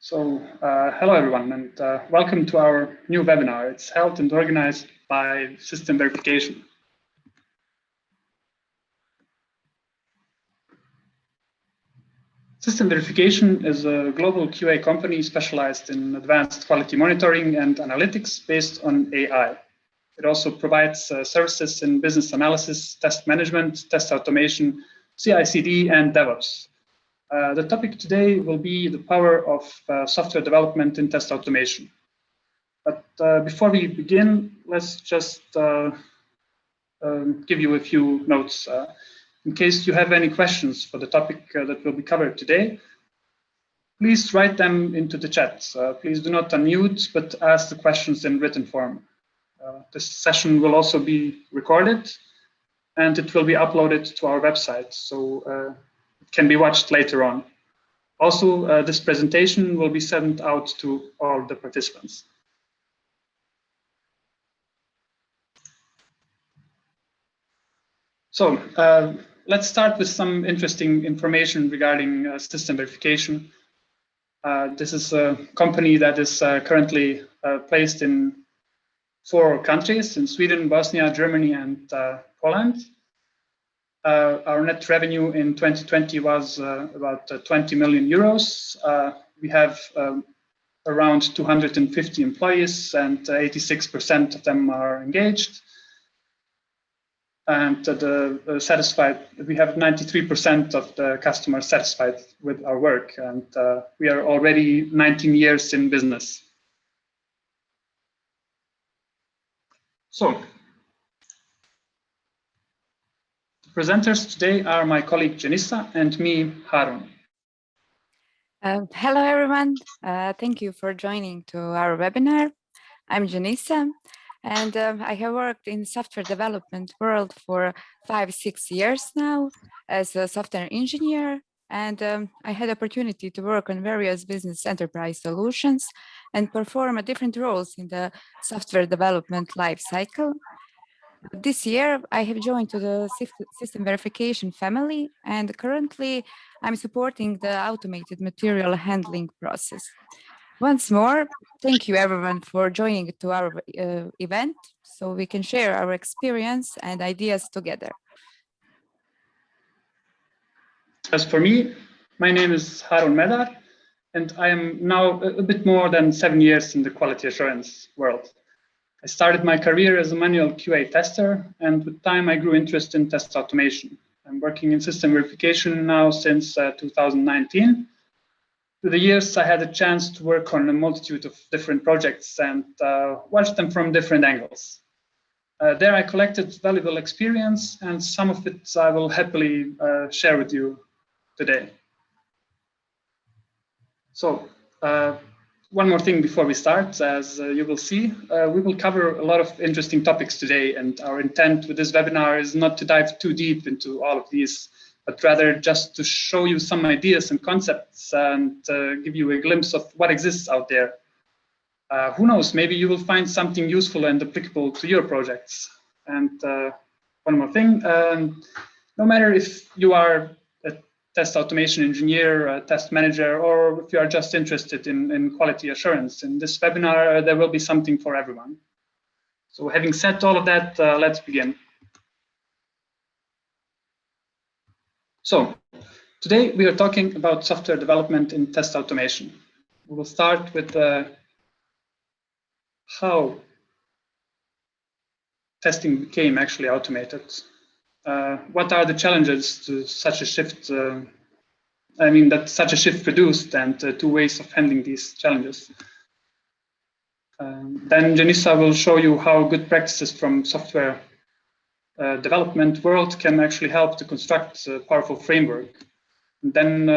Hello everyone, and welcome to our new webinar. It's held and organized by System Verification. System Verification is a global QA company specialized in advanced quality monitoring and analytics based on AI. It also provides services in business analysis, test management, test automation, CI/CD, and DevOps. The topic today will be the power of software development in test automation. But before we begin, let's just give you a few notes. In case you have any questions for the topic that will be covered today, please write them into the chat. Please do not unmute, but ask the questions in written form. This session will also be recorded, and it will be uploaded to our website, so it can be watched later on. Also, this presentation will be sent out to all the participants. So let's start with some interesting information regarding system verification. This is a company that is currently placed in 4 countries, in Sweden, Bosnia, Germany, and Poland. Our net revenue in 2020 was about 20 million euros. We have around 250 employees, and 86% of them are engaged. And satisfied, we have 93% of the customers satisfied with our work, and we are already 19 years in business. So, the presenters today are my colleague Deznisa and me, Harun. Hello everyone, thank you for joining to our webinar. I'm Deznisa, and I have worked in software development world for 5-6 years now as a software engineer, and I had opportunity to work on various business enterprise solutions and perform different roles in the software development life cycle. This year, I have joined to the system verification family, and currently I'm supporting the automated material handling process. Once more, thank you everyone for joining to our event, so we can share our experience and ideas together. As for me, my name is Harun Medar, and I am now a bit more than 7 years in the quality assurance world. I started my career as a manual QA tester, and with time I grew interest in test automation. I'm working in system verification now since 2019. Through the years, I had a chance to work on a multitude of different projects and watch them from different angles. There I collected valuable experience, and some of it I will happily share with you today. So, one more thing before we start. As you will see, we will cover a lot of interesting topics today, and our intent with this webinar is not to dive too deep into all of these, but rather just to show you some ideas and concepts and give you a glimpse of what exists out there. Who knows, maybe you will find something useful and applicable to your projects. And one more thing, no matter if you are a test automation engineer, a test manager, or if you are just interested in quality assurance, in this webinar, there will be something for everyone. So having said all of that, let's begin. So today we are talking about software development in test automation. We will start with how testing became actually automated. What are the challenges to such a shift? That such a shift produced, and 2 ways of handling these challenges. Then Deznisa will show you how good practices from software development world can actually help to construct a powerful framework. And then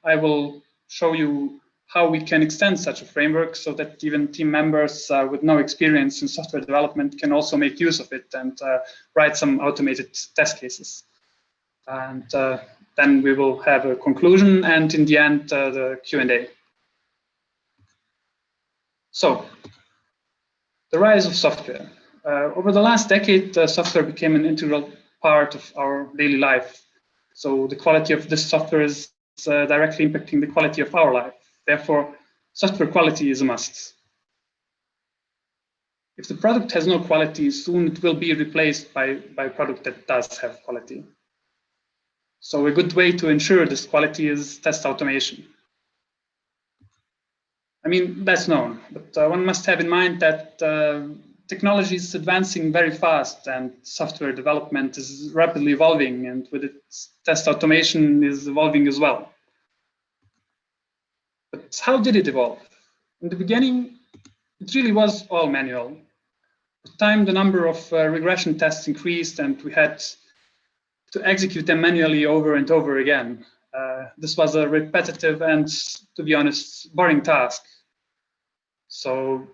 I will show you how we can extend such a framework so that even team members with no experience in software development can also make use of it and write some automated test cases. And then we will have a conclusion, and in the end, the Q&A. So, the rise of software. Over the last decade, software became an integral part of our daily life. So the quality of this software is directly impacting the quality of our life. Therefore, software quality is a must. If the product has no quality, soon it will be replaced by a product that does have quality. So a good way to ensure this quality is test automation. I mean, that's known, but one must have in mind that technology is advancing very fast and software development is rapidly evolving, and with its test automation is evolving as well. But how did it evolve? In the beginning, it really was all manual. With time, the number of regression tests increased and we had to execute them manually over and over again. This was a repetitive and, to be honest, boring task. So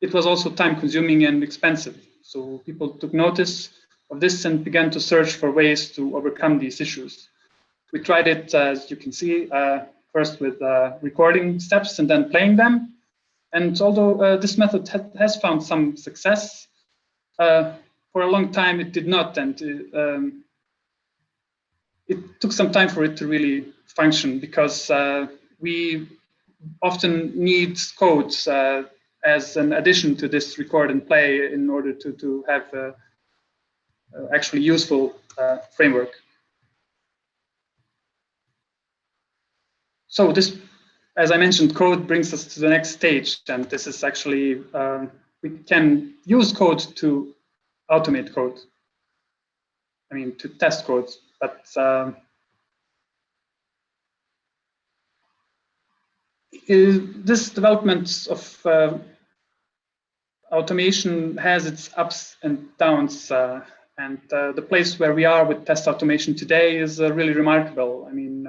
it was also time-consuming and expensive. So people took notice of this and began to search for ways to overcome these issues. We tried it, as you can see, first with recording steps and then playing them. And although this method has found some success, for a long time it did not, and it took some time for it to really function, because we often need codes as an addition to this record and play in order to have actually useful framework. So this, as I mentioned, code brings us to the next stage, and this is actually, we can use code to automate code. I mean, to test code, but this development of automation has its ups and downs, and the place where we are with test automation today is really remarkable. I mean,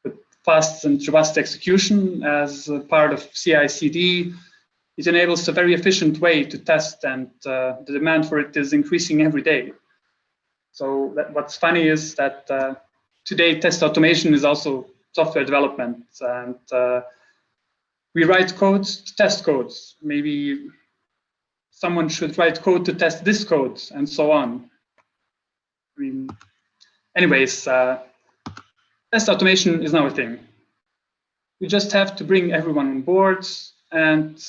with fast and robust execution as a part of CI/CD, it enables a very efficient way to test, and the demand for it is increasing every day. So what's funny is that today test automation is also software development, and we write codes to test codes. Maybe someone should write code to test this code, and so on. I mean, anyways, test automation is now a thing. We just have to bring everyone on board, and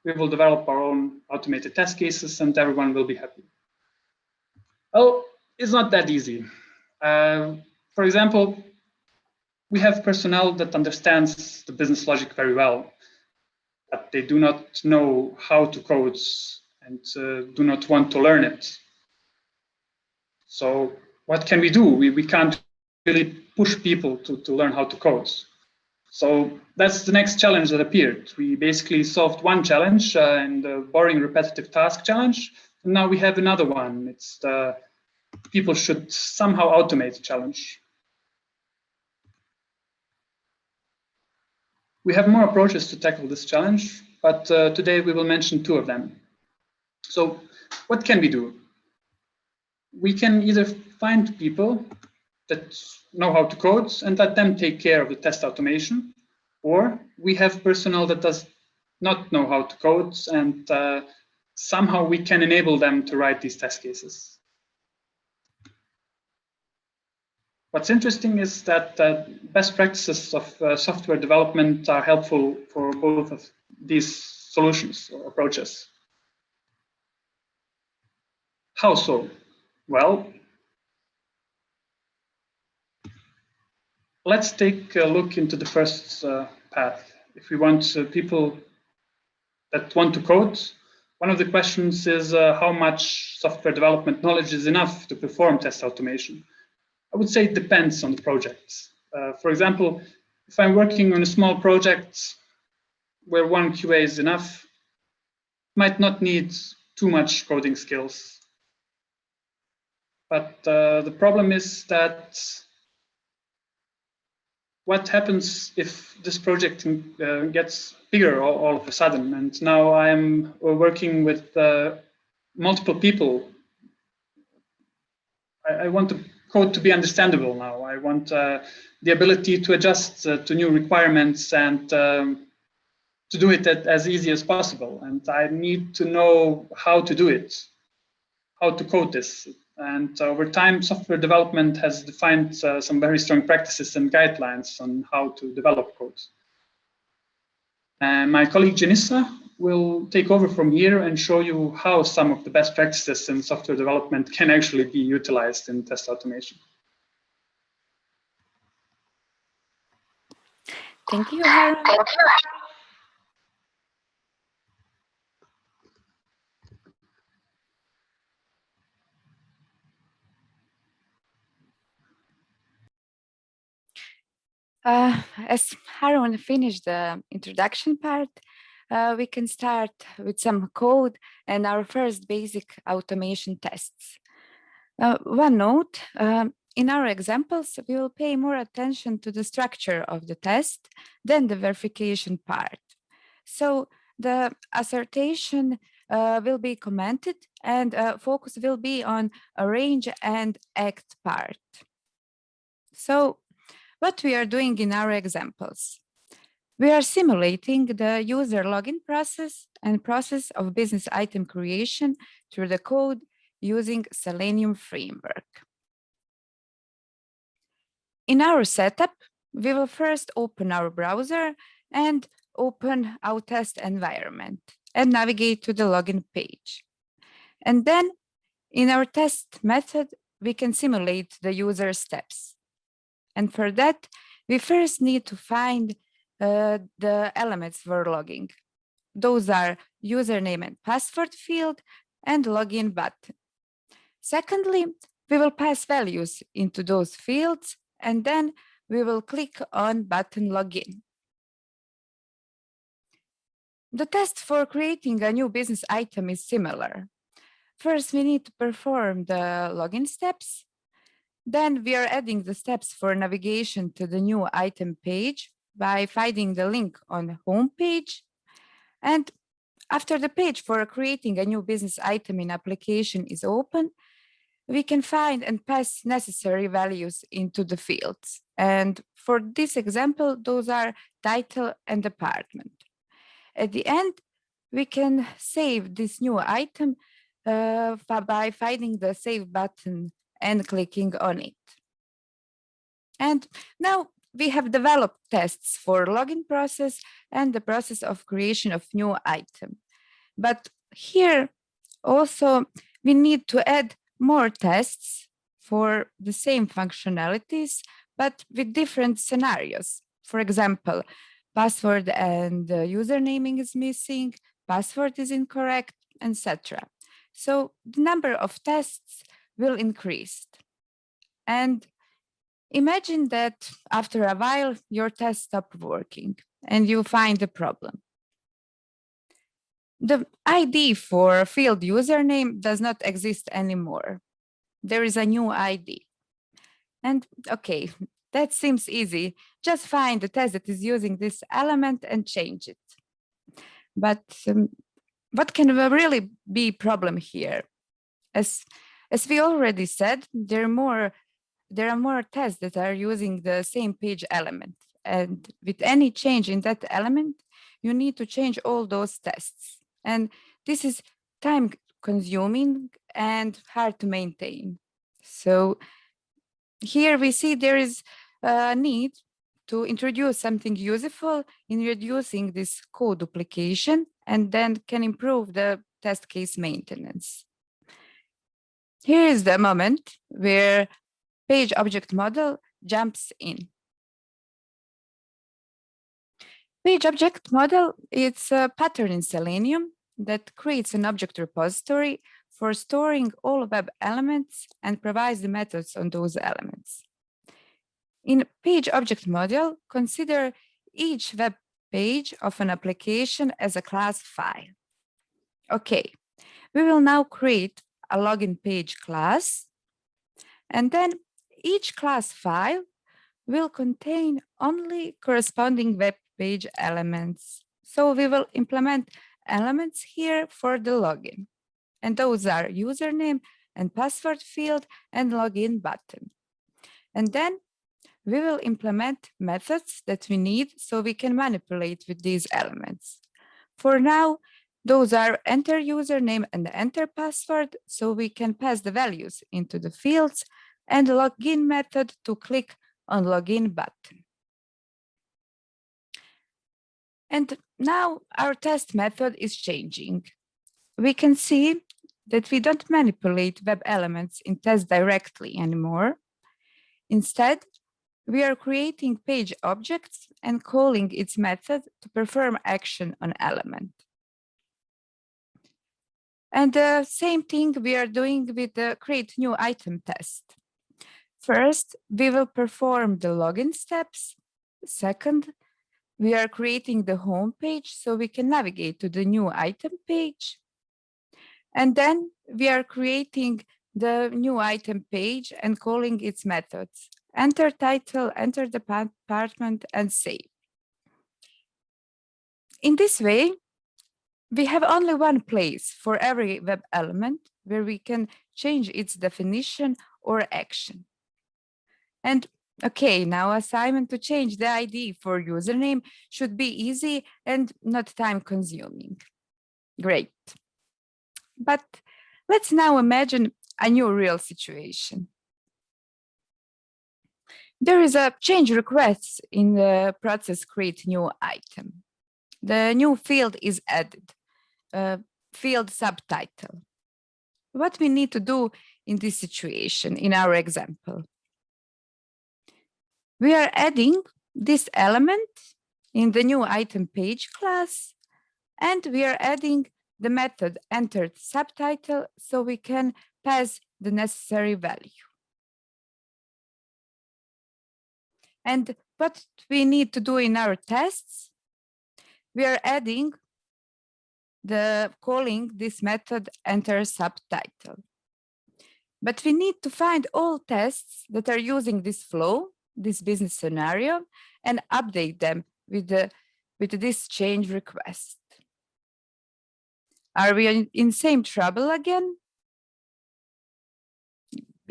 we will develop our own automated test cases, and everyone will be happy. Well, it's not that easy. For example, we have personnel that understands the business logic very well, but they do not know how to code and do not want to learn it. So what can we do? We can't really push people to learn how to code. So that's the next challenge that appeared. We basically solved one challenge in the boring repetitive task challenge, and now we have another one. It's the people should somehow automate the challenge. We have more approaches to tackle this challenge, but today we will mention two of them. So what can we do? We can either find people that know how to code and let them take care of the test automation, or we have personnel that does not know how to code, and somehow we can enable them to write these test cases. What's interesting is that best practices of software development are helpful for both of these solutions or approaches. How so? Well, let's take a look into the first path. If we want people that want to code, one of the questions is how much software development knowledge is enough to perform test automation? I would say it depends on the project. For example, if I'm working on a small project where one QA is enough, might not need too much coding skills. But the problem is that what happens if this project gets bigger all of a sudden, and now I'm working with multiple people. I want the code to be understandable now. I want the ability to adjust to new requirements and to do it as easy as possible. And I need to know how to do it, how to code this. And over time, software development has defined some very strong practices and guidelines on how to develop code. And my colleague Deznisa will take over from here and show you how some of the best practices in software development can actually be utilized in test automation. Thank you, Harun. As Harun finished the introduction part, we can start with some code and our first basic automation tests. One note, in our examples, we will pay more attention to the structure of the test than the verification part. So the assertion will be commented and focus will be on arrange and act part. So what we are doing in our examples. We are simulating the user login process and process of business item creation through the code using Selenium framework. In our setup, we will first open our browser and open our test environment and navigate to the login page. And then in our test method, we can simulate the user steps. And for that, we first need to find the elements for logging. Those are username and password field and login button. Secondly, we will pass values into those fields and then we will click on button login. The test for creating a new business item is similar. First, we need to perform the login steps. Then we are adding the steps for navigation to the new item page by finding the link on the home page. And after the page for creating a new business item in application is open, we can find and pass necessary values into the fields. And for this example, those are title and department. At the end, we can save this new item by finding the save button and clicking on it. And now we have developed tests for login process and the process of creation of new item. But here also we need to add more tests for the same functionalities, but with different scenarios. For example, password and username is missing, password is incorrect, etc. So the number of tests will increase. And imagine that after a while, your test stops working and you find a problem. The ID for field username does not exist anymore. There is a new ID. And okay, that seems easy. Just find the test that is using this element and change it. But what can really be problem here? As we already said, there are more tests that are using the same page element. And with any change in that element, you need to change all those tests. And this is time consuming and hard to maintain. So here we see there is a need to introduce something useful in reducing this code duplication and then can improve the test case maintenance. Here is the moment where page object model jumps in. Page object model is a pattern in Selenium that creates an object repository for storing all web elements and provides the methods on those elements. In page object model, consider each web page of an application as a class file. Okay, we will now create a login page class, and then each class file will contain only corresponding web page elements. So we will implement elements here for the login. And those are username and password field and login button. And then we will implement methods that we need so we can manipulate with these elements. For now, those are enter username and enter password, so we can pass the values into the fields, and the login method to click on login button. And now our test method is changing. We can see that we don't manipulate web elements in test directly anymore. Instead, we are creating page objects and calling its method to perform action on element. And the same thing we are doing with the create new item test. First, we will perform the login steps. Second, we are creating the home page so we can navigate to the new item page. And then we are creating the new item page and calling its methods. Enter title, enter department, and save. In this way, we have only one place for every web element where we can change its definition or action. And okay, now assignment to change the ID for username should be easy and not time consuming. Great. But let's now imagine a new real situation. There is a change request in the process create new item. The new field is added, field subtitle. What we need to do in this situation, in our example? We are adding this element in the new item page class, and we are adding the method entered subtitle so we can pass the necessary value. And what we need to do in our tests, we are adding calling this method enter subtitle. But we need to find all tests that are using this flow, this business scenario, and update them with this change request. Are we in same trouble again?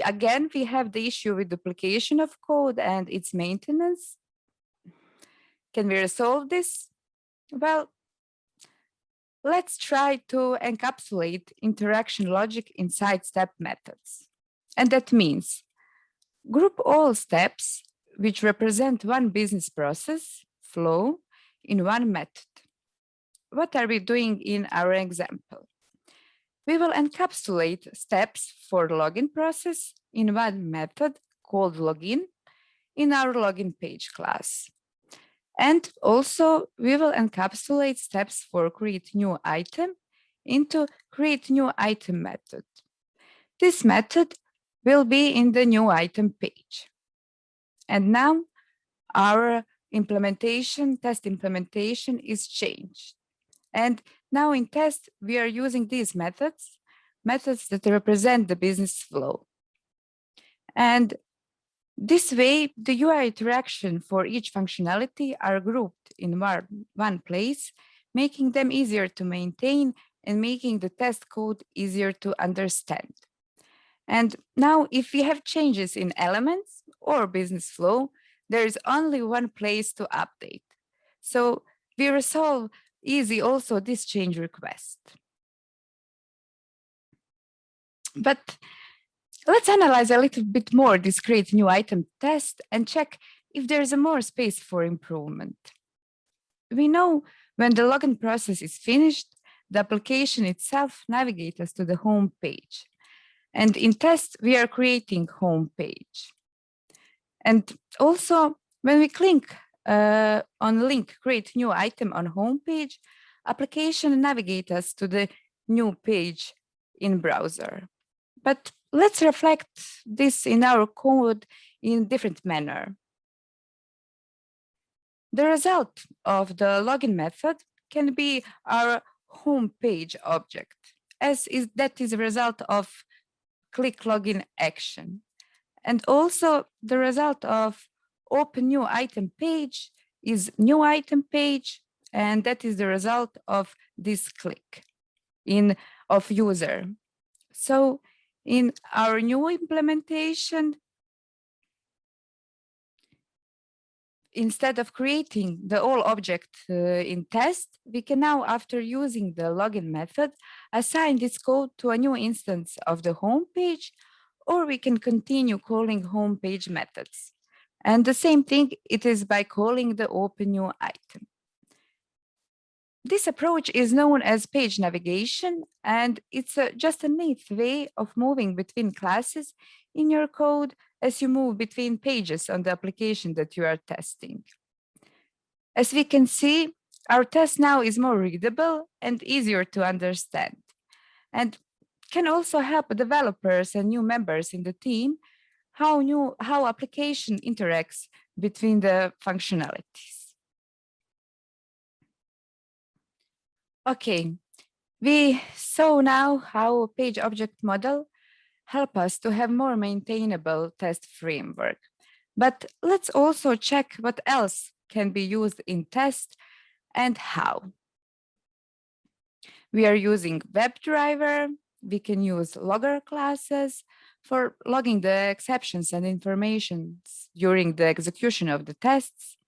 Again, we have the issue with duplication of code and its maintenance. Can we resolve this? Well, let's try to encapsulate interaction logic inside step methods. And that means group all steps which represent one business process, flow, in one method. What are we doing in our example? We will encapsulate steps for login process in one method called login in our login page class. And also we will encapsulate steps for create new item into create new item method. This method will be in the new item page. And now our test implementation is changed. And now in test, we are using these methods that represent the business flow. And this way, the UI interaction for each functionality are grouped in one place, making them easier to maintain and making the test code easier to understand. And now if we have changes in elements or business flow, there is only one place to update. So we resolve easy also this change request. But let's analyze a little bit more this create new item test and check if there's a more space for improvement. We know when the login process is finished, the application itself navigates us to the home page. And in test, we are creating home page. And also, when we click on link create new item on home page, application navigates us to the new page in browser. But let's reflect this in our code in different manner. The result of the login method can be our home page object, that is a result of click login action. And also the result of open new item page is new item page, and that is the result of this click of user. So in our new implementation, instead of creating the all object in test, we can now, after using the login method, assign this code to a new instance of the home page, or we can continue calling home page methods. And the same thing, it is by calling the open new item. This approach is known as page navigation, and it's just a neat way of moving between classes in your code as you move between pages on the application that you are testing. As we can see, our test now is more readable and easier to understand, and can also help developers and new members in the team how application interacts between the functionalities. Okay, we saw now how page object model help us to have more maintainable test framework. But let's also check what else can be used in test and how. We are using WebDriver. We can use logger classes for logging the exceptions and information during the execution of the tests.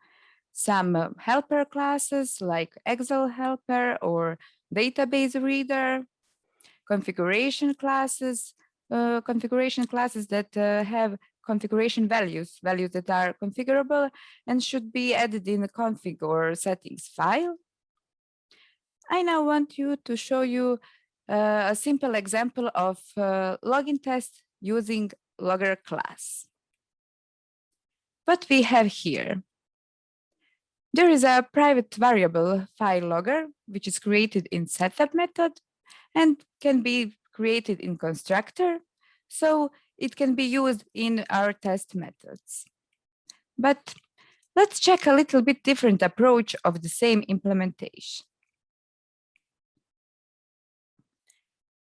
Some helper classes like Excel helper or database reader, configuration classes that have configuration values that are configurable and should be added in the config or settings file. I now want to show you a simple example of login test using logger class. What we have here, there is a private variable file logger, which is created in setup method and can be created in constructor, so it can be used in our test methods. But let's check a little bit different approach of the same implementation.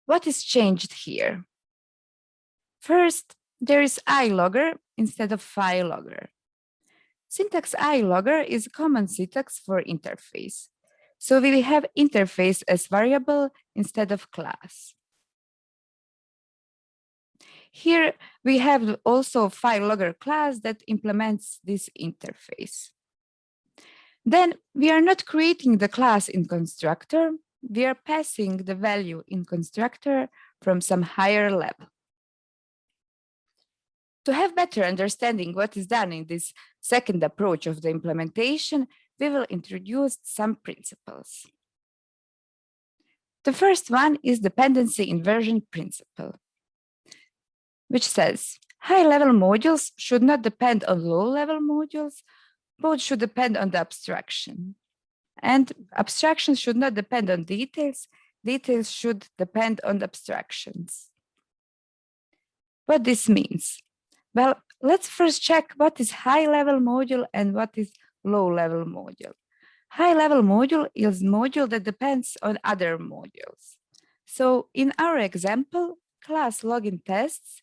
What is changed here? First, there is iLogger instead of file logger. Syntax iLogger is a common syntax for interface. So we have interface as variable instead of class. Here we have also file logger class that implements this interface. Then we are not creating the class in constructor. We are passing the value in constructor from some higher level. To have better understanding what is done in this second approach of the implementation, we will introduce some principles. The first one is dependency inversion principle, which says high-level modules should not depend on low-level modules, both should depend on the abstraction. And abstractions should not depend on details, details should depend on the abstractions. What this means? Well, let's first check what is high-level module and what is low-level module. High-level module is module that depends on other modules. So in our example, class login tests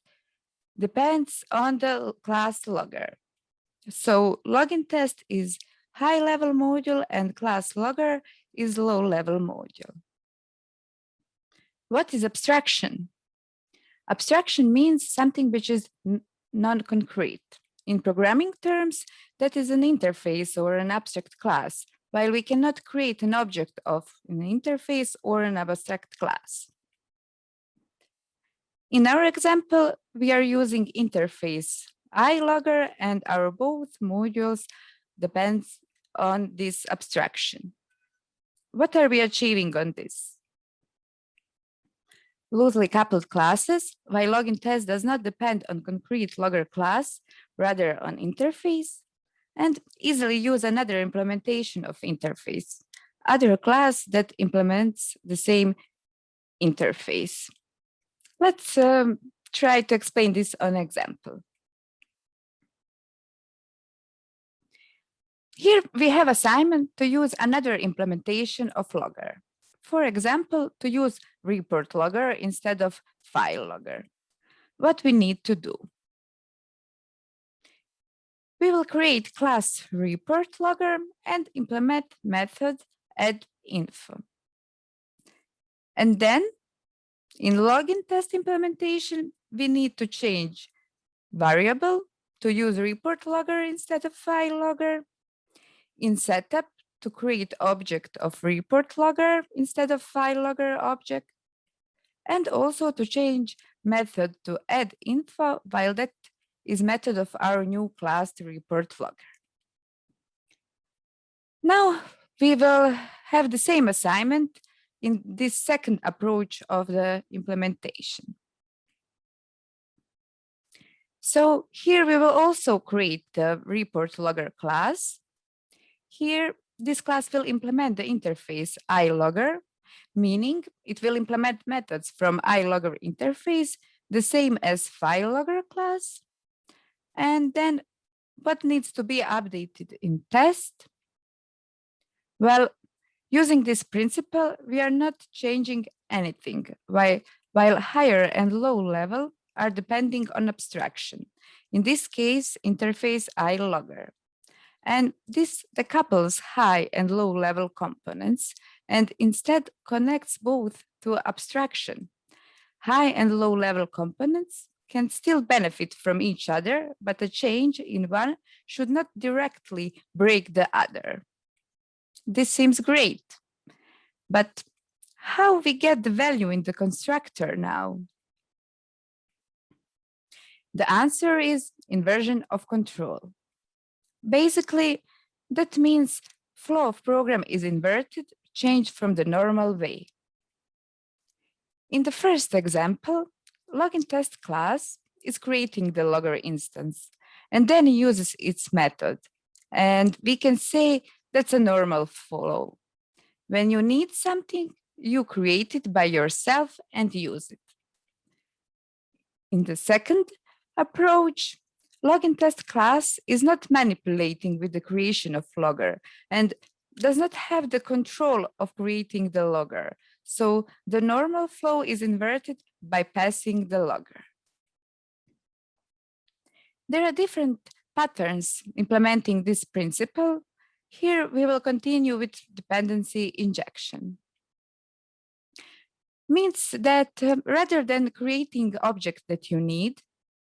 depends on the class logger. So login test is high-level module and class logger is low-level module. What is abstraction? Abstraction means something which is non-concrete. In programming terms, that is an interface or an abstract class, while we cannot create an object of an interface or an abstract class. In our example, we are using interface iLogger, and our both modules depends on this abstraction. What are we achieving on this? Loosely coupled classes, while login test does not depend on concrete logger class, rather on interface, and easily use another implementation of interface, other class that implements the same interface. Let's try to explain this on an example. Here we have assignment to use another implementation of logger. For example, to use report logger instead of file logger. What we need to do? We will create class report logger and implement method add info. And then in login test implementation, we need to change variable to use report logger instead of file logger. In setup, to create object of report logger instead of file logger object, and also to change method to add info, while that is method of our new class report logger. Now we will have the same assignment in this second approach of the implementation. So here we will also create the report logger class. Here, this class will implement the interface iLogger, meaning it will implement methods from iLogger interface, the same as FileLogger class. And then what needs to be updated in test? Well, using this principle, we are not changing anything, while higher and low level are depending on abstraction. In this case, interface iLogger. And this decouples high and low level components and instead connects both to abstraction. High and low level components can still benefit from each other, but a change in one should not directly break the other. This seems great, but how we get the value in the constructor now? The answer is inversion of control. Basically, that means flow of program is inverted, changed from the normal way. In the first example, login test class is creating the logger instance and then uses its method. And we can say that's a normal flow. When you need something, you create it by yourself and use it. In the second approach, login test class is not manipulating with the creation of logger and does not have the control of creating the logger. So the normal flow is inverted by passing the logger. There are different patterns implementing this principle. Here we will continue with dependency injection. Means that rather than creating the object that you need,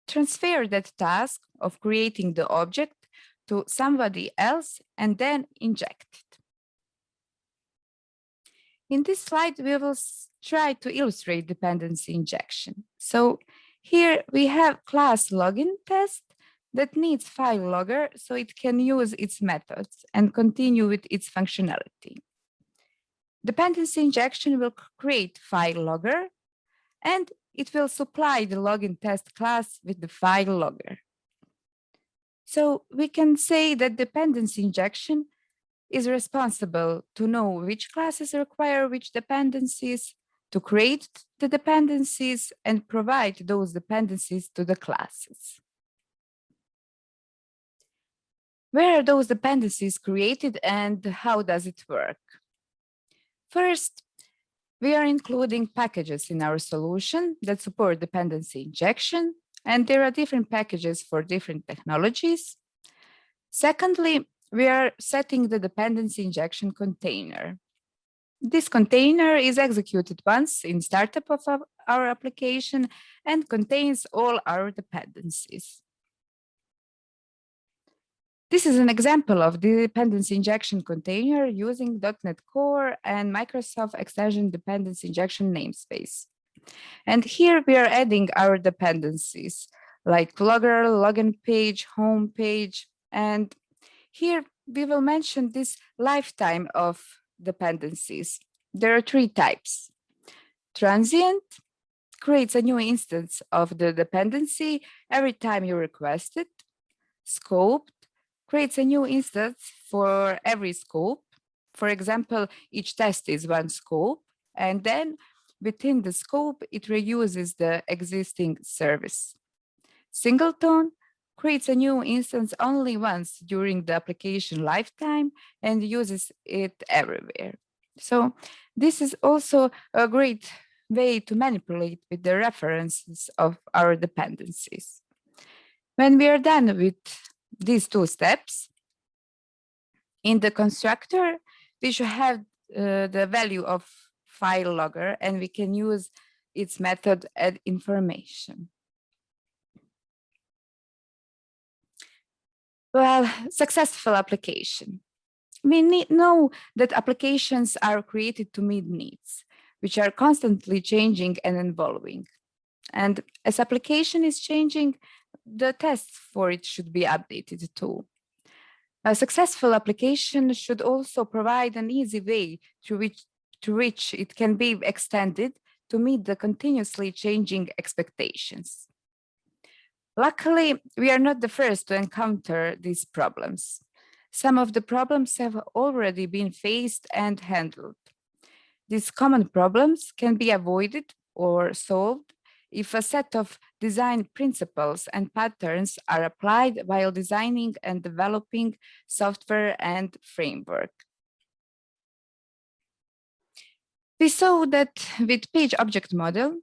transfer that task of creating the object to somebody else and then inject it. In this slide, we will try to illustrate dependency injection. So here we have class login test that needs file logger so it can use its methods and continue with its functionality. Dependency injection will create file logger and it will supply the login test class with the file logger. So we can say that dependency injection is responsible to know which classes require which dependencies, to create the dependencies and provide those dependencies to the classes. Where are those dependencies created and how does it work? First, we are including packages in our solution that support dependency injection, and there are different packages for different technologies. Secondly, we are setting the dependency injection container. This container is executed once in startup of our application and contains all our dependencies. This is an example of the dependency injection container using .NET Core and Microsoft Extension Dependency Injection namespace. And here we are adding our dependencies like logger, login page, home page, and here we will mention this lifetime of dependencies. There are three types. Transient creates a new instance of the dependency every time you request it. Scoped creates a new instance for every scope. For example, each test is one scope, and then within the scope, it reuses the existing service. Singleton creates a new instance only once during the application lifetime and uses it everywhere. So this is also a great way to manipulate with the references of our dependencies. When we are done with these two steps, in the constructor, we should have the value of file logger and we can use its method add information. Well, successful application. We know that applications are created to meet needs, which are constantly changing and evolving. And as application is changing, the tests for it should be updated too. A successful application should also provide an easy way to which it can be extended to meet the continuously changing expectations. Luckily, we are not the first to encounter these problems. Some of the problems have already been faced and handled. These common problems can be avoided or solved if a set of design principles and patterns are applied while designing and developing software and framework. We saw that with page object model,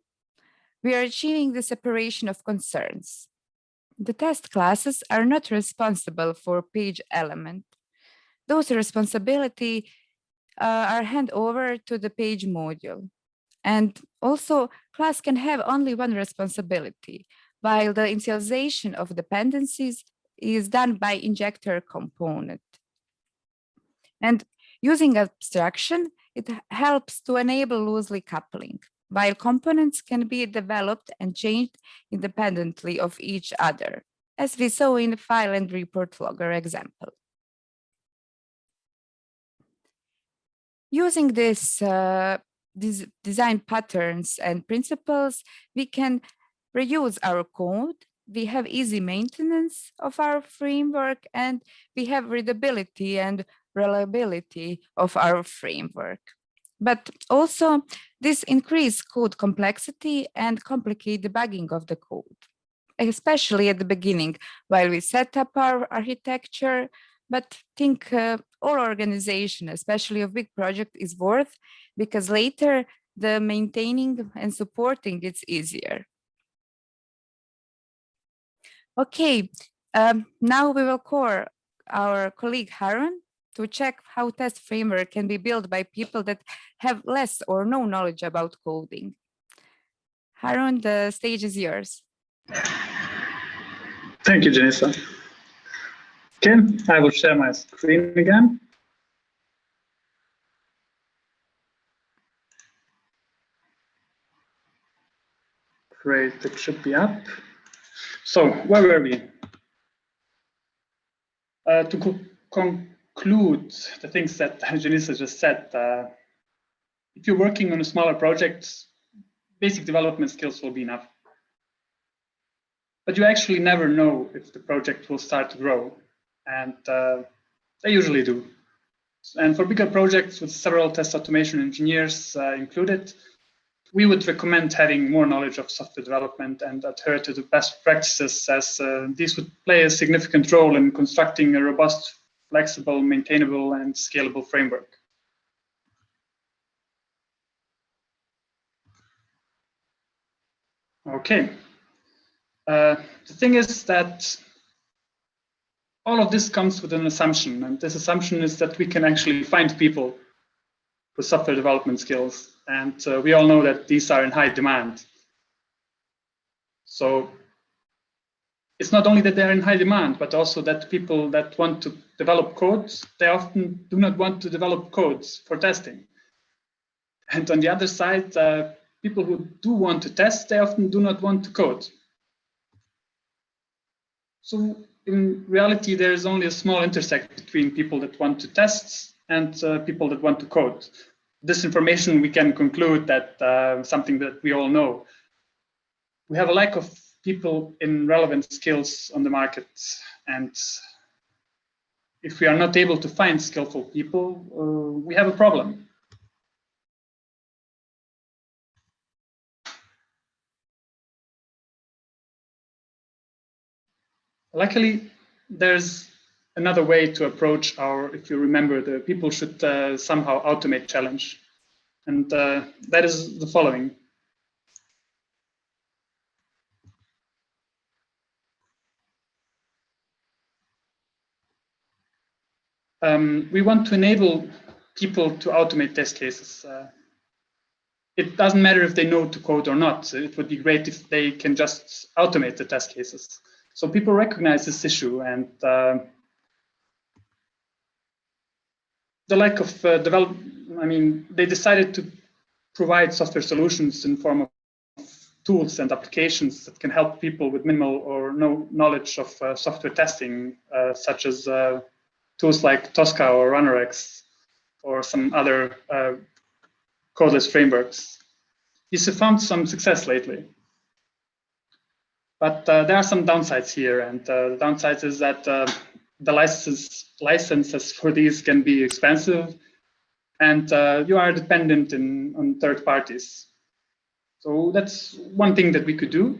we are achieving the separation of concerns. The test classes are not responsible for page element. Those responsibilities are handed over to the page module. And also, class can have only one responsibility, while the initialization of dependencies is done by injector component. And using abstraction, it helps to enable loosely coupling, while components can be developed and changed independently of each other, as we saw in the file and report logger example. Using these design patterns and principles, we can reuse our code, we have easy maintenance of our framework, and we have readability and reliability of our framework. But also, this increases code complexity and complicate debugging of the code, especially at the beginning, while we set up our architecture. But think all organization, especially a big project, is worth, because later the maintaining and supporting it's easier. Okay, now we will call our colleague Harun to check how test framework can be built by people that have less or no knowledge about coding. Harun, the stage is yours. Thank you, Deznisa. Okay, I will share my screen again. Great, it should be up. So, where were we? To conclude the things that Deznisa just said, if you're working on a smaller project, basic development skills will be enough. But you actually never know if the project will start to grow, and they usually do. And for bigger projects with several test automation engineers included, we would recommend having more knowledge of software development and adhere to the best practices, as these would play a significant role in constructing a robust, flexible, maintainable, and scalable framework. Okay. The thing is that all of this comes with an assumption, and this assumption is that we can actually find people with software development skills, and we all know that these are in high demand. So it's not only that they're in high demand, but also that people that want to develop codes, they often do not want to develop codes for testing. And on the other side, people who do want to test, they often do not want to code. So in reality, there is only a small intersect between people that want to test and people that want to code. This information, we can conclude that something that we all know. We have a lack of people in relevant skills on the market, and if we are not able to find skillful people, we have a problem. Luckily, there's another way to approach our, if you remember, the people should somehow automate challenge. And that is the following. We want to enable people to automate test cases. It doesn't matter if they know to code or not. It would be great if they can just automate the test cases. So people recognize this issue, and the lack of they decided to provide software solutions in form of tools and applications that can help people with minimal or no knowledge of software testing, such as tools like Tosca or RunnerX or some other codeless frameworks. These have found some success lately. But there are some downsides here, and the downsides is that the licenses for these can be expensive, and you are dependent on third parties. So that's one thing that we could do,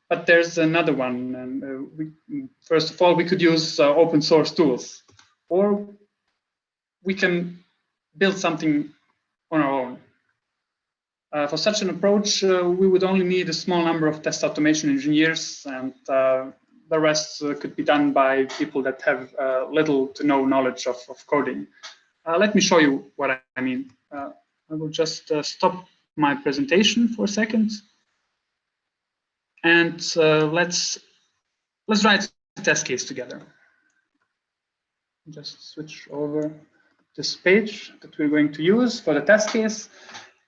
but there's another one. And first of all, we could use open source tools, or we can build something on our own. For such an approach, we would only need a small number of test automation engineers, and the rest could be done by people that have little to no knowledge of coding. Let me show you what I mean. I will just stop my presentation for a second, and let's write a test case together. Just switch over this page that we're going to use for the test case.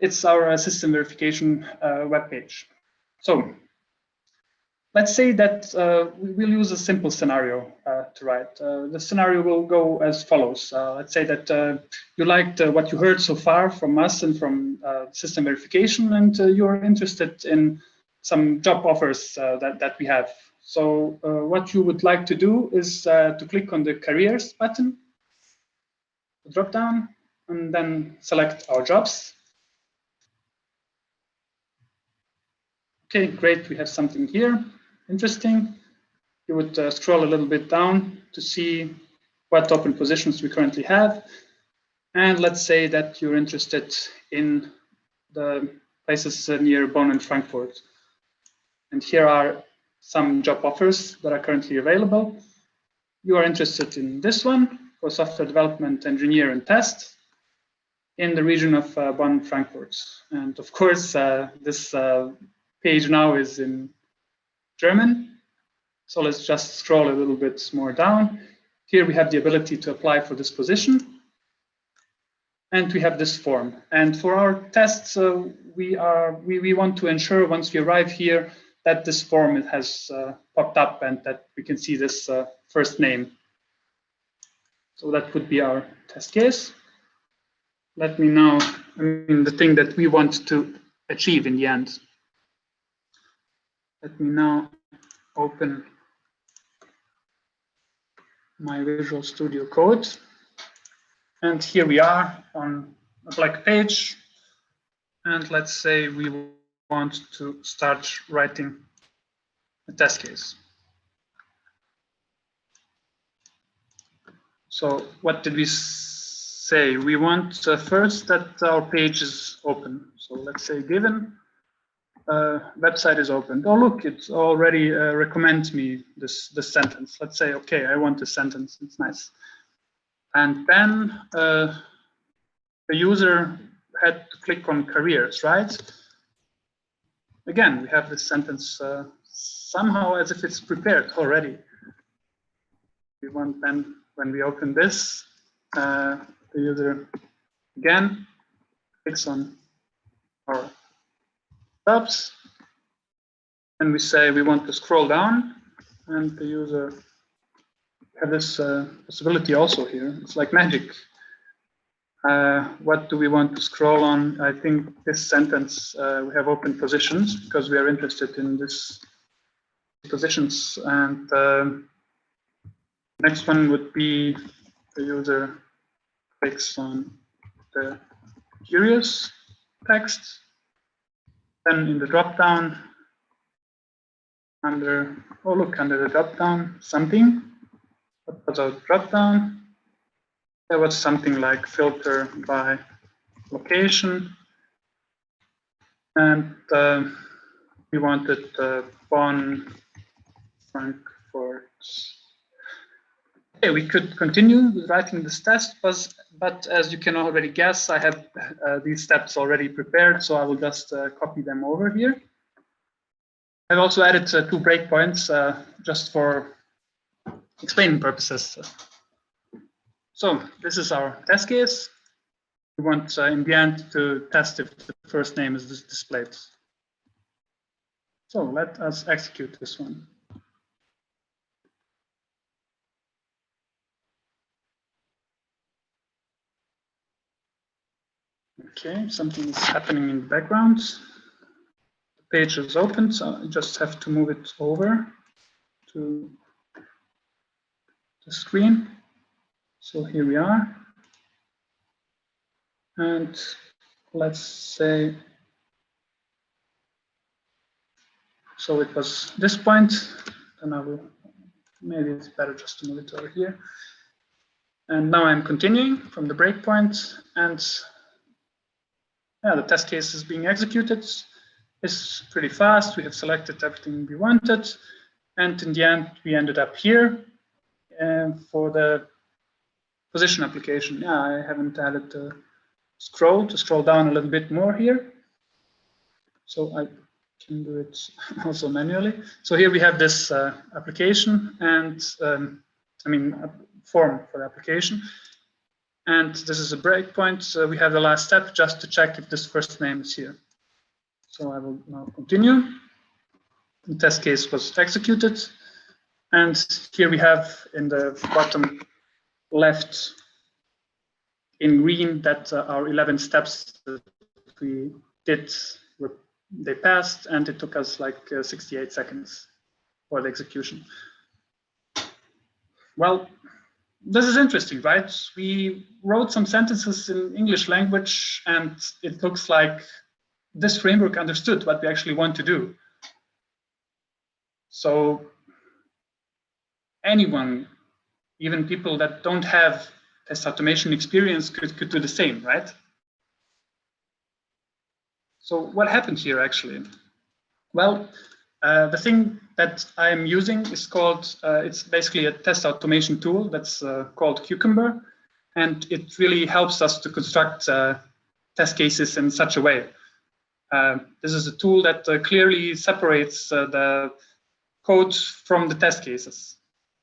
It's our system verification web page. So let's say that we'll use a simple scenario to write. The scenario will go as follows. Let's say that you liked what you heard so far from us and from system verification, and you're interested in some job offers that we have. So what you would like to do is to click on the careers button, drop down, and then select our jobs. Okay, great, we have something here, interesting. You would scroll a little bit down to see what open positions we currently have. And let's say that you're interested in the places near Bonn and Frankfurt. And here are some job offers that are currently available. You are interested in this one for software development engineer and test in the region of Bonn, Frankfurt. And of course, this page now is in German. So let's just scroll a little bit more down. Here we have the ability to apply for this position. And we have this form. And for our tests, we want to ensure once we arrive here that this form has popped up and that we can see this first name. So that would be our test case. Let me now, the thing that we want to achieve in the end. Let me now open my Visual Studio Code. And here we are on a blank page. And let's say we want to start writing a test case. So what did we say? We want first that our page is open. So let's say given website is open. Oh, look, it already recommends me this sentence. Let's say, okay, I want this sentence. It's nice. And then the user had to click on careers, right? Again, we have this sentence somehow as if it's prepared already. We want then, when we open this, the user again clicks on our jobs, and we say we want to scroll down, and the user have this possibility also here. It's like magic. What do we want to scroll on? I think this sentence, we have open positions because we are interested in this positions. And next one would be the user clicks on the curious text. Then in the drop-down, under the drop-down, something. What was our drop-down? There was something like filter by location. And we wanted Bonn, Frankfurt. Okay, we could continue with writing this test, but as you can already guess, I have these steps already prepared, so I will just copy them over here. I've also added 2 breakpoints just for explaining purposes. So this is our test case. We want in the end to test if the first name is displayed. So let us execute this one. Okay, something is happening in the background. The page is open, so I just have to move it over to the screen. So here we are. And let's say, so it was this point, and I will, maybe it's better just to move it over here. And now I'm continuing from the breakpoint, and yeah, the test case is being executed. It's pretty fast. We have selected everything we wanted. And in the end, we ended up here for the position application. Yeah, I haven't added the scroll to scroll down a little bit more here. So I can do it also manually. So here we have this application and form for the application. And this is a breakpoint. So we have the last step just to check if this first name is here. So I will now continue. The test case was executed. And here we have in the bottom left in green that our 11 steps that we did, they passed, and it took us like 68 seconds for the execution. Well, this is interesting, right? We wrote some sentences in English language, and it looks like this framework understood what we actually want to do. So anyone, even people that don't have test automation experience could do the same, right? So what happened here actually? Well, the thing that I'm using is called, it's basically a test automation tool that's called Cucumber, and it really helps us to construct test cases in such a way. This is a tool that clearly separates the code from the test cases.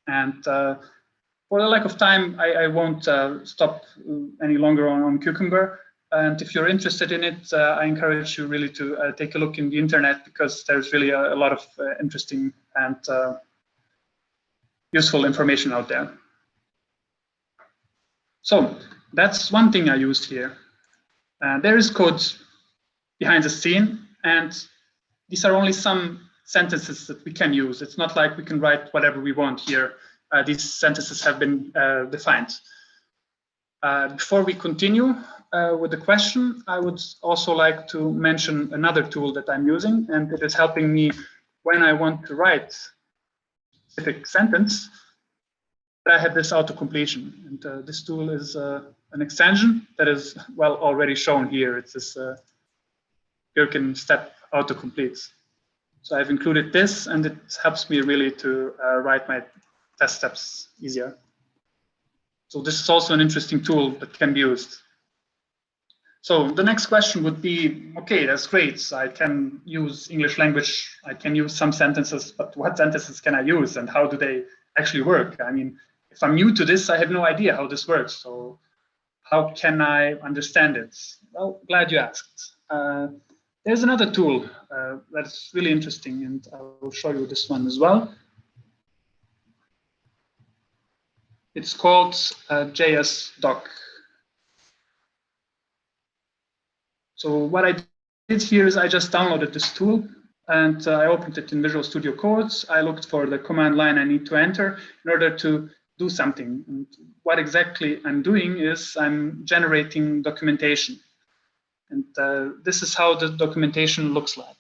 And for the lack of time, I won't stop any longer on Cucumber. And if you're interested in it, I encourage you really to take a look in the internet, because there's really a lot of interesting and useful information out there. So that's one thing I used here. There is code behind the scene, and these are only some sentences that we can use. It's not like we can write whatever we want here. These sentences have been defined. Before we continue with the question, I would also like to mention another tool that I'm using, and it is helping me when I want to write a specific sentence. I have this auto-completion, and this tool is an extension that is, well, already shown here. It's this Gherkin step autocomplete. So I've included this, and it helps me really to write my test steps easier. So this is also an interesting tool that can be used. So the next question would be, okay, that's great. I can use English language. I can use some sentences, but what sentences can I use, and how do they actually work? I mean, if I'm new to this, I have no idea how this works. So how can I understand it? Well, glad you asked. There's another tool that's really interesting, and I will show you this one as well. It's called JSDoc. So what I did here is I just downloaded this tool, and I opened it in Visual Studio Code. I looked for the command line I need to enter in order to do something. And what exactly I'm doing is I'm generating documentation. And this is how the documentation looks like.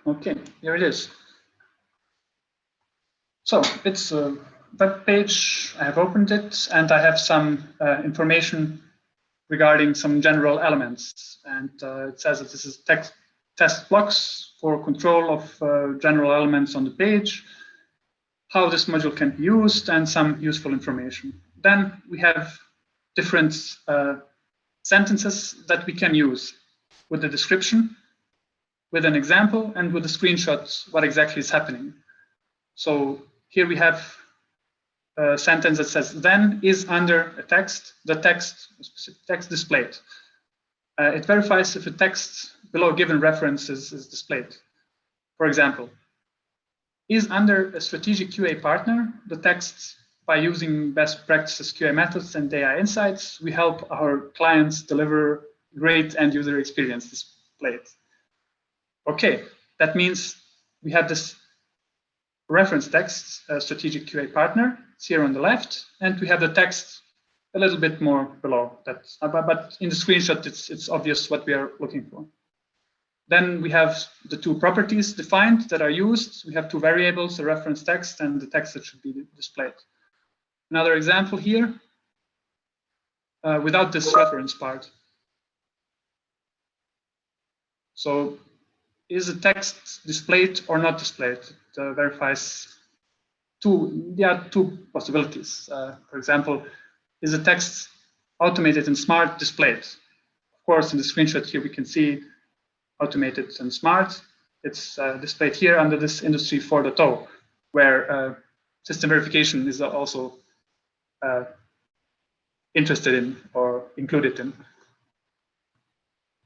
Okay, here it is. So it's a web page. I have opened it, and I have some information regarding some general elements. And it says that this is test blocks for control of general elements on the page, how this module can be used, and some useful information. Then we have different sentences that we can use with the description, with an example, and with the screenshots, what exactly is happening. So here we have a sentence that says, then is under a text, the text, specific text displayed. It verifies if a text below a given reference is displayed. For example, is under a strategic QA partner, the text by using best practices QA methods and AI insights, we help our clients deliver great end user experience displayed. Okay, that means we have this reference text, strategic QA partner, it's here on the left, and we have the text a little bit more below that. But in the screenshot, it's obvious what we are looking for. Then we have the two properties defined that are used. We have two variables, the reference text and the text that should be displayed. Another example here, without this reference part. So is the text displayed or not displayed? It verifies two possibilities. For example, is the text automated and smart displayed? Of course, in the screenshot here, we can see automated and smart. It's displayed here under this industry 4.0, where system verification is also interested in or included in.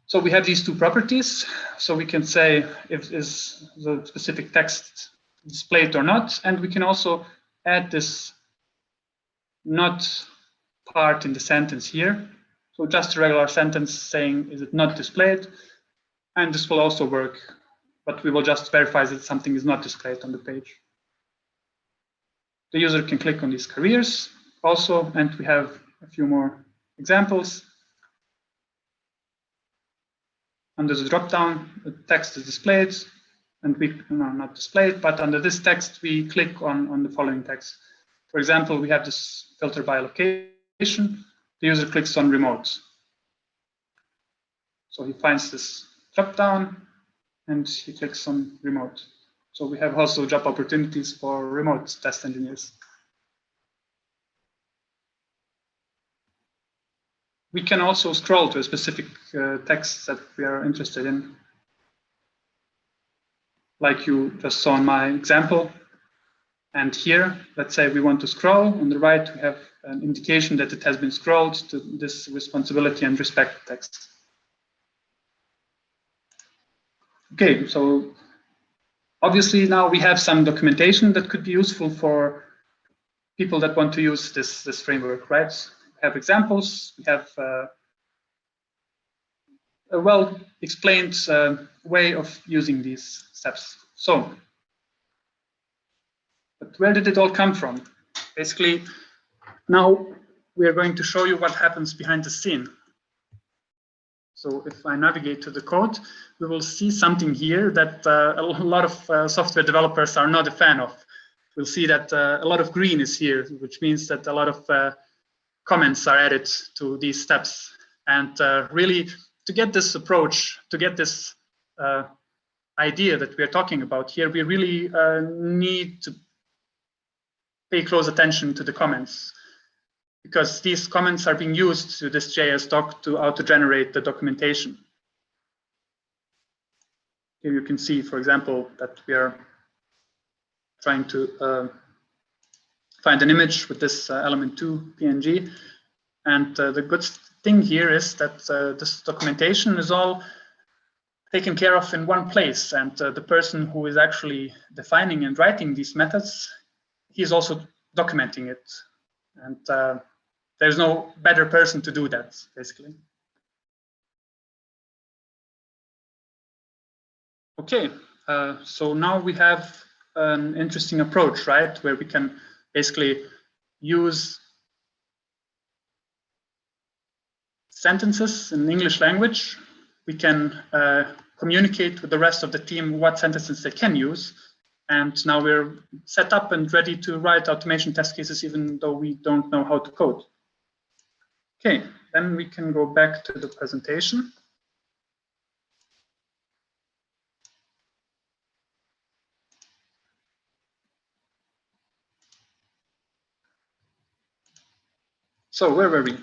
So we have these two properties. So we can say if is the specific text displayed or not, and we can also add this not part in the sentence here. So just a regular sentence saying is it not displayed, and this will also work, but we will just verify that something is not displayed on the page. The user can click on these careers also, and we have a few more examples. Under the dropdown, the text is displayed, and we not displayed, but under this text, we click on the following text. For example, we have this filter by location. The user clicks on remote. So he finds this dropdown, and he clicks on remote. So we have also job opportunities for remote test engineers. We can also scroll to a specific text that we are interested in. Like you just saw in my example. And here, let's say we want to scroll. On the right, we have an indication that it has been scrolled to this responsibility and respect text. Okay, so obviously now we have some documentation that could be useful for people that want to use this framework, right? We have examples, we have a well-explained way of using these steps. So, but where did it all come from? Basically, now we are going to show you what happens behind the scene. So if I navigate to the code, we will see something here that a lot of software developers are not a fan of. We'll see that a lot of green is here, which means that a lot of comments are added to these steps. And really, to get this approach, to get this idea that we are talking about here, we really need to pay close attention to the comments, because these comments are being used to this JS doc to auto-generate the documentation. Here you can see, for example, that we are trying to find an image with this element2 PNG. And the good thing here is that this documentation is all taken care of in one place. And the person who is actually defining and writing these methods, he's also documenting it. And there's no better person to do that, basically. Okay, so now we have an interesting approach, right? Where we can basically use sentences in English language. We can communicate with the rest of the team what sentences they can use. And now we're set up and ready to write automation test cases, even though we don't know how to code. Okay, then we can go back to the presentation. So where were we?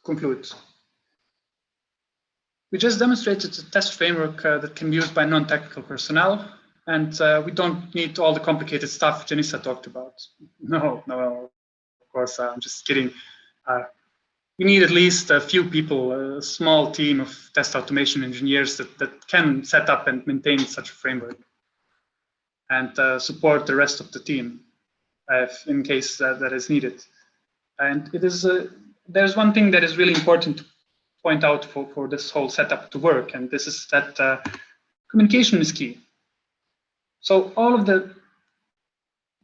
Conclude. We just demonstrated a test framework that can be used by non-technical personnel, and we don't need all the complicated stuff Deznisa talked about. No, of course, I'm just kidding. We need at least a few people, a small team of test automation engineers that can set up and maintain such a framework and support the rest of the team. in case that is needed. And it is there's one thing that is really important to point out for this whole setup to work, and this is that communication is key. So all of the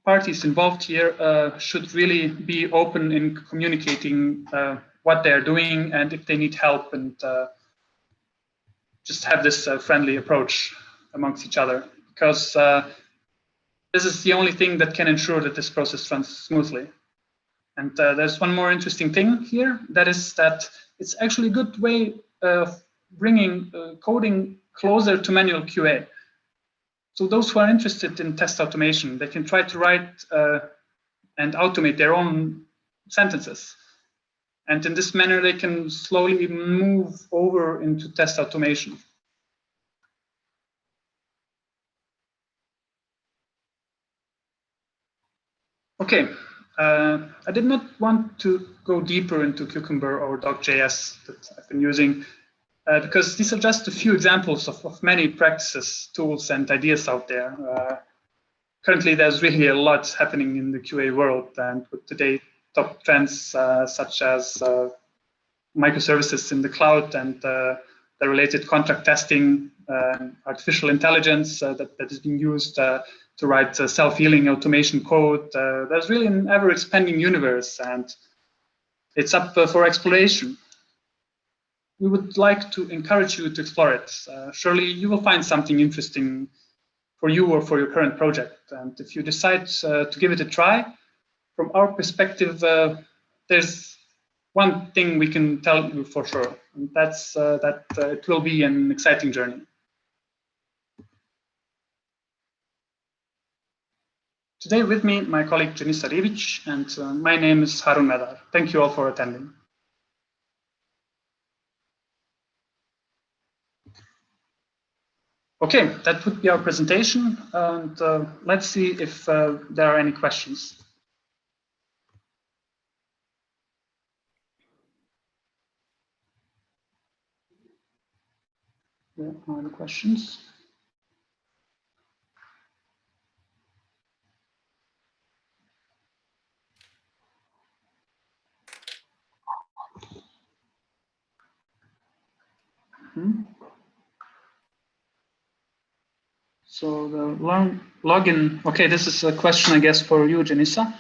parties involved here should really be open in communicating what they're doing and if they need help, and just have this friendly approach amongst each other, because this is the only thing that can ensure that this process runs smoothly. And there's one more interesting thing here, that is that it's actually a good way of bringing coding closer to manual QA. So those who are interested in test automation, they can try to write and automate their own sentences. And in this manner, they can slowly move over into test automation. Okay, I did not want to go deeper into Cucumber or Doc.js that I've been using, because these are just a few examples of many practices, tools, and ideas out there. Currently, there's really a lot happening in the QA world, and with today top trends such as microservices in the cloud and the related contract testing, artificial intelligence that is being used to write self-healing automation code. There's really an ever-expanding universe, and it's up for exploration. We would like to encourage you to explore it. Surely you will find something interesting for you or for your current project. And if you decide to give it a try, from our perspective, there's one thing we can tell you for sure, and that's that it will be an exciting journey. Today with me, my colleague Deznisa Ribic, and my name is Harun Medar. Thank you all for attending. Okay, that would be our presentation, and let's see if there are any questions. There are any questions? So the login, okay, this is a question, I guess, for you, Deznisa.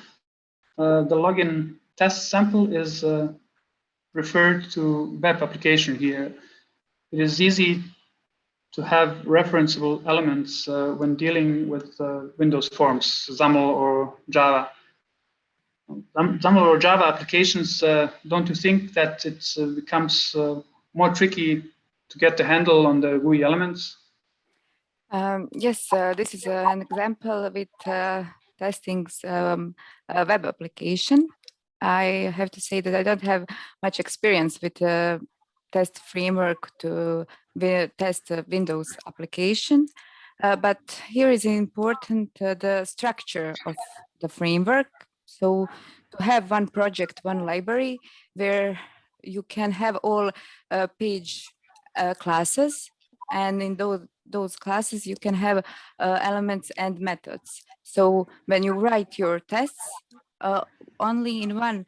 The login test sample is referred to web application here. It is easy to have referenceable elements when dealing with Windows forms, XAML or Java. XAML or Java applications, don't you think that it becomes more tricky to get the handle on the GUI elements? Yes, this is an example with testing a web application. I have to say that I don't have much experience with test framework to test a Windows application, but here is important the structure of the framework. So to have one project, one library, where you can have all page classes, and in those classes you can have elements and methods. So when you write your tests, only in one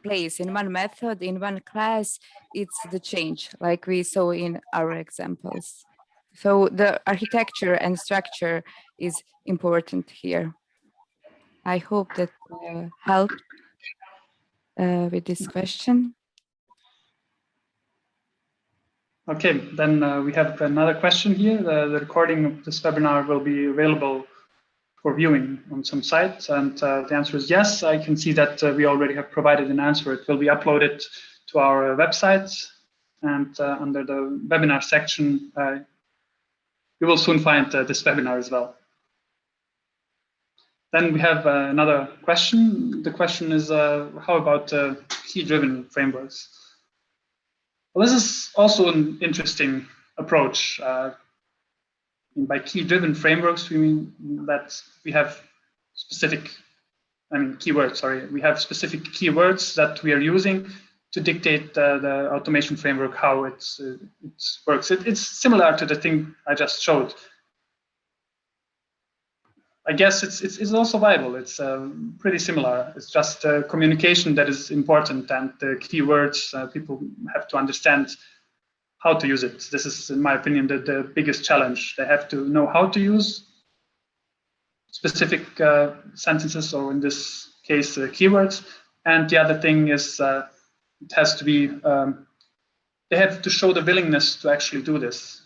place, in one method, in one class, it's the change, like we saw in our examples. So the architecture and structure is important here. I hope that helped with this question. Okay, then we have another question here. The recording of this webinar will be available for viewing on some sites, and the answer is yes. I can see that we already have provided an answer. It will be uploaded to our website, and under the webinar section, you will soon find this webinar as well. Then we have another question. The question is, how about key-driven frameworks? Well, this is also an interesting approach. By key-driven frameworks, we mean that we have specific, keywords, sorry. We have specific keywords that we are using to dictate the automation framework, how it works. It's similar to the thing I just showed. I guess it's also viable. It's pretty similar. It's just communication that is important, and the keywords people have to understand how to use it. This is, in my opinion, the biggest challenge. They have to know how to use specific sentences, or in this case, keywords. And the other thing is it has to be, they have to show the willingness to actually do this.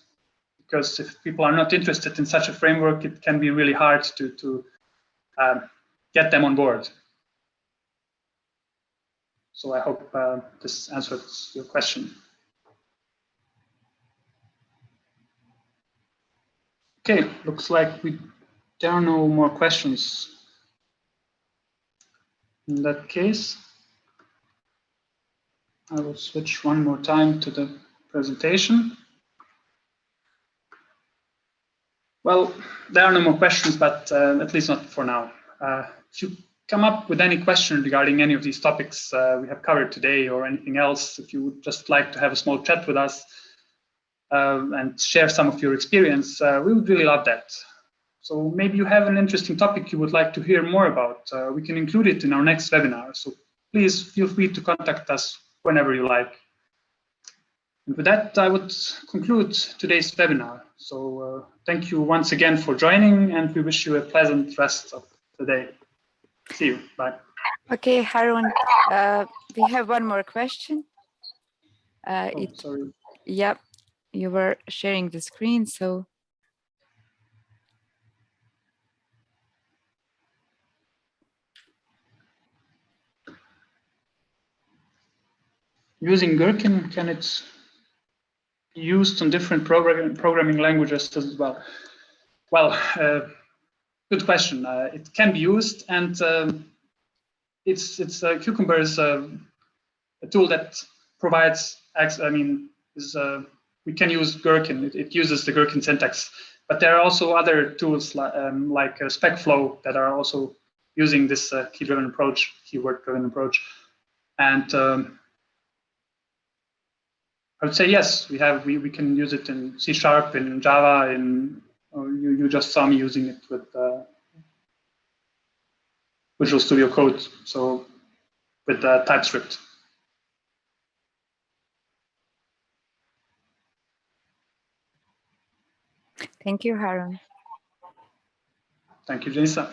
Because if people are not interested in such a framework, it can be really hard to get them on board. So I hope this answers your question. Okay, looks like there are no more questions. In that case, I will switch one more time to the presentation. Well, there are no more questions, but at least not for now. If you come up with any question regarding any of these topics we have covered today, or anything else, if you would just like to have a small chat with us and share some of your experience, we would really love that. So maybe you have an interesting topic you would like to hear more about. We can include it in our next webinar. So please feel free to contact us whenever you like. And with that, I would conclude today's webinar. So thank you once again for joining, and we wish you a pleasant rest of the day. See you. Bye. Okay, Harun, we have one more question. Sorry. Yep, you were sharing the screen, so. Using Gherkin, can it be used on different programming languages as well? Well, good question. It can be used, and Cucumber is a tool that provides. We can use Gherkin. It uses the Gherkin syntax, but there are also other tools like SpecFlow that are also using this key-driven approach, keyword-driven approach, and I would say yes. We can use it in C#, in Java, you just saw me using it with Visual Studio Code, so with TypeScript. Thank you, Harun. Thank you, Deznisa.